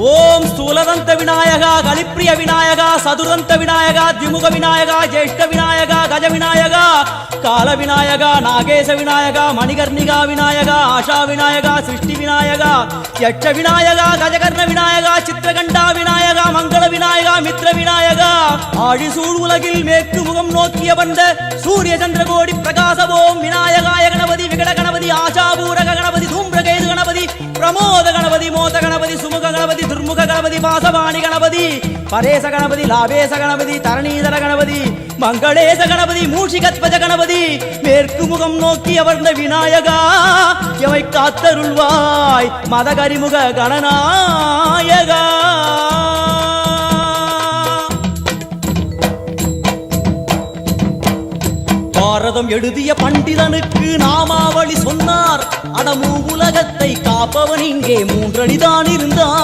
ஓம் ஸ்தூலதந்த விநாயகா, கலிப்பிரிய விநாயகா, சதுர்தந்த விநாயகா, திமுக விநாயகா, ஜேஷ்ட விநாயகா, கஜ விநாயகா, கால விநாயகா, நாகேச விநாயகா, மணிகர்ணிகா விநாயகா, ஆஷா விநாயகா, சிருஷ்டி விநாயகா, யட்ச விநாயகா, கஜகர்ண விநாயகா, சித்திரகண்டா விநாயகா, மங்கள விநாயகா, மித்ர விநாயகா, ஆழிசூழ் உலகில் மேற்கு முகம் நோக்கிய வந்த சூரிய சந்திரகோடி பிரகாசவோம் விநாயகாய கணபதி, விகட கணபதி, ஆஷாபூரக கணபதி, தூம்பிரகேது கணபதி, பிரமோத கணபதி, மோத கணபதி, சுமுக கணபதி, துர்முக கணபதி, வாசவாணி கணபதி, பரேச கணபதி, லாபேச கணபதி, தரணீதர கணபதி, மங்களேச கணபதி, மூஷிகத்வஜ கணபதி, மேற்கு முகம் நோக்கி அமர்ந்த விநாயகா எவை காத்தருள்வாய் மதகரிமுக கணநாயகா. பாரதம் எழுதிய பண்டிதனுக்கு நாமாவளி சொன்னார், அடமூ உலகத்தை காப்பவன் இங்கே மூன்றடிதான் இருந்தார்.